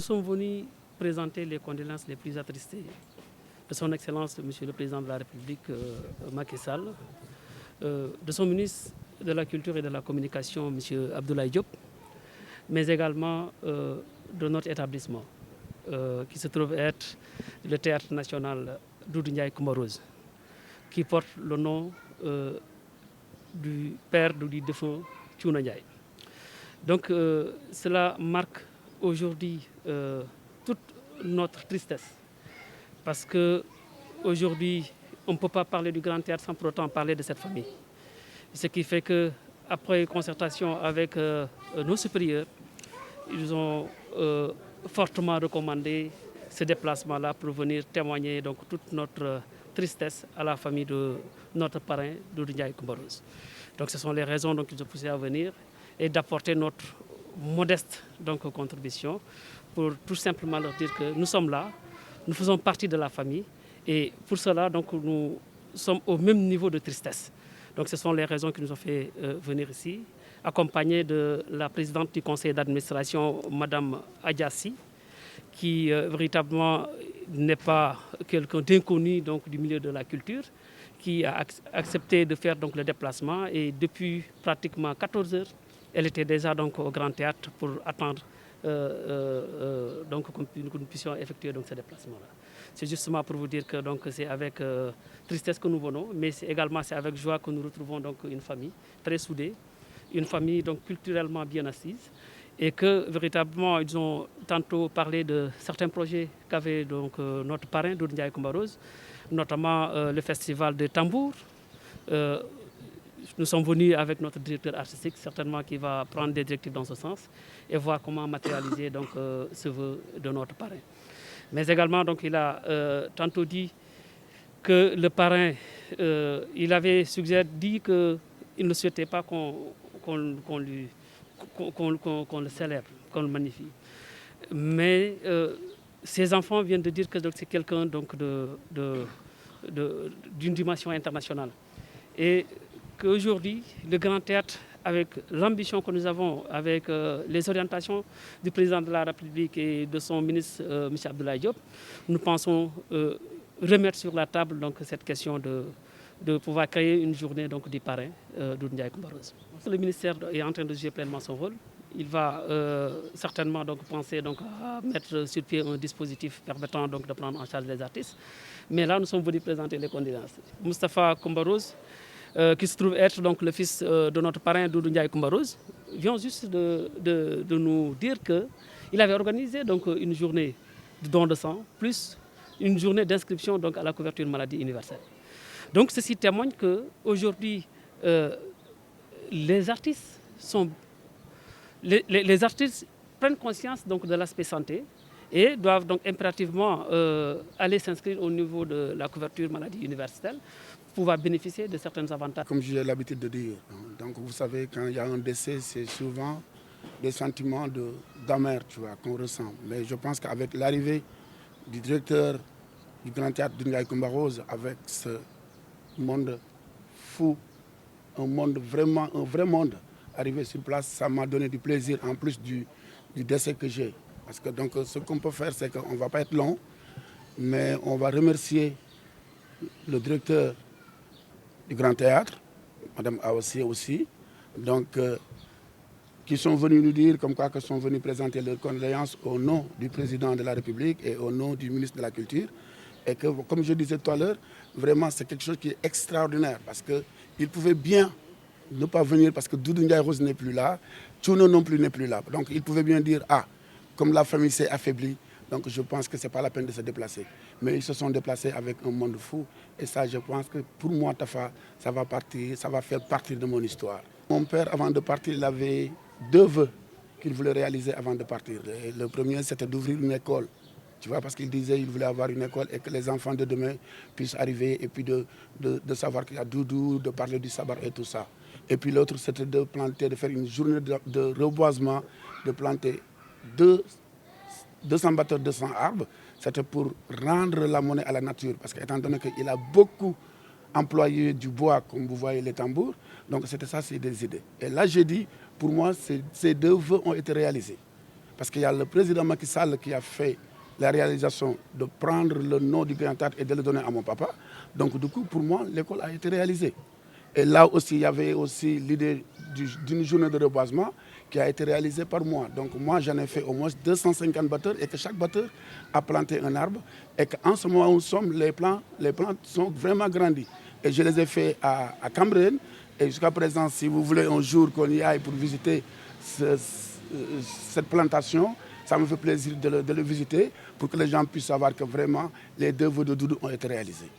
sommes venus présenter les condoléances les plus attristées de son Excellence, Monsieur le Président de la République, Macky Sall, de son ministre de la Culture et de la Communication, Monsieur Abdoulaye Diop, mais également de notre établissement, qui se trouve être le Théâtre national Doudou Ndiaye Coumba Rose, qui porte le nom du père du défunt Thiouna Ndiaye. Donc cela marque aujourd'hui toute notre tristesse, parce qu'aujourd'hui, on ne peut pas parler du Grand Théâtre sans pour autant parler de cette famille. Ce qui fait qu'après concertation avec nos supérieurs, ils ont fortement recommandé ce déplacement-là pour venir témoigner donc toute notre tristesse à la famille de notre parrain, Doudou Ndiaye Coumba Rose. Donc ce sont les raisons qui nous ont poussés à venir et d'apporter notre modeste contribution pour tout simplement leur dire que nous sommes là, nous faisons partie de la famille et pour cela nous sommes au même niveau de tristesse. Donc ce sont les raisons qui nous ont fait venir ici, accompagnés de la présidente du conseil d'administration, Madame Adjassi, qui véritablement n'est pas quelqu'un d'inconnu du milieu de la culture, qui a accepté de faire le déplacement et depuis pratiquement 14 heures, elle était déjà au Grand Théâtre pour attendre que nous puissions effectuer ce déplacement-là. C'est justement pour vous dire que c'est avec tristesse que nous venons, mais également c'est avec joie que nous retrouvons une famille très soudée, une famille culturellement bien assise, et que véritablement ils ont tantôt parlé de certains projets qu'avait notre parrain Doudou Ndiaye Coumba Rose, notamment le festival de tambour. Nous sommes venus avec notre directeur artistique, certainement qui va prendre des directives dans ce sens et voir comment matérialiser ce vœu de notre parrain. Mais également, il a tantôt dit que le parrain, il avait dit qu'il ne souhaitait pas qu'on le célèbre, qu'on le magnifie. Mais ses enfants viennent de dire que c'est quelqu'un d'une dimension internationale. Et qu'aujourd'hui, le Grand Théâtre, avec l'ambition que nous avons, avec les orientations du président de la République et de son ministre, M. Abdoulaye Diop, nous pensons remettre sur la table cette question de pouvoir créer une journée du parrain Doudou Ndiaye Coumba Rose. Le ministère est en train de jouer pleinement son rôle. Il va certainement penser à mettre sur pied un dispositif permettant de prendre en charge les artistes. Mais là, nous sommes venus présenter les condoléances. Moustapha Coumba Rose, qui se trouve être le fils de notre parrain Doudou Ndiaye Coumba Rose, vient juste de nous dire qu'il avait organisé une journée de don de sang, plus une journée d'inscription à la couverture maladie universelle. Donc ceci témoigne qu'aujourd'hui, les artistes prennent conscience de l'aspect santé et doivent impérativement aller s'inscrire au niveau de la couverture maladie universelle pour pouvoir bénéficier de certains avantages. Comme j'ai l'habitude de dire, vous savez, quand il y a un décès, c'est souvent des sentiments d'amer qu'on ressent. Mais je pense qu'avec l'arrivée du directeur du Grand Théâtre Doudou Ndiaye Coumba Rose, avec ce monde fou, un vrai monde arrivé sur place, ça m'a donné du plaisir en plus du décès que j'ai. Parce que ce qu'on peut faire, c'est qu'on ne va pas être long, mais on va remercier le directeur du Grand Théâtre, Mme Aossi aussi, qui sont venus nous dire qu'ils sont venus présenter leurs condoléances au nom du président de la République et au nom du ministre de la Culture. Et que, comme je disais tout à l'heure, vraiment c'est quelque chose qui est extraordinaire parce qu'ils pouvaient bien ne pas venir parce que Doudou Ndiaye Rose n'est plus là, Thiouna non plus n'est plus là. Donc ils pouvaient bien dire, comme la famille s'est affaiblie, je pense que ce n'est pas la peine de se déplacer. Mais ils se sont déplacés avec un monde fou. Et ça, je pense que pour moi, Tafa, ça va faire partie de mon histoire. Mon père, avant de partir, il avait 2 vœux qu'il voulait réaliser avant de partir. Et le premier, c'était d'ouvrir une école. Tu vois, parce qu'il disait qu'il voulait avoir une école et que les enfants de demain puissent arriver et puis de savoir qu'il y a Doudou, de parler du sabar et tout ça. Et puis l'autre, c'était de faire une journée de reboisement, de planter 200 bateaux, 200 arbres. C'était pour rendre la monnaie à la nature. Parce qu'étant donné qu'il a beaucoup employé du bois, comme vous voyez les tambours, donc c'était ça, c'est des idées. Et là, j'ai dit, pour moi, ces 2 vœux ont été réalisés. Parce qu'il y a le président Macky Sall qui a fait la réalisation de prendre le nom du Grand Théâtre et de le donner à mon papa. Donc du coup, pour moi, l'école a été réalisée. Et là aussi, il y avait aussi l'idée d'une journée de reboisement qui a été réalisée par moi. Donc moi, j'en ai fait au moins 250 batteurs et que chaque batteur a planté un arbre. Et qu'en ce moment où nous sommes, les plants sont vraiment grandis. Et je les ai fait à Cambérène. Et jusqu'à présent, si vous voulez un jour qu'on y aille pour visiter cette plantation, ça me fait plaisir de le visiter pour que les gens puissent savoir que vraiment les 2 vœux de Doudou ont été réalisés.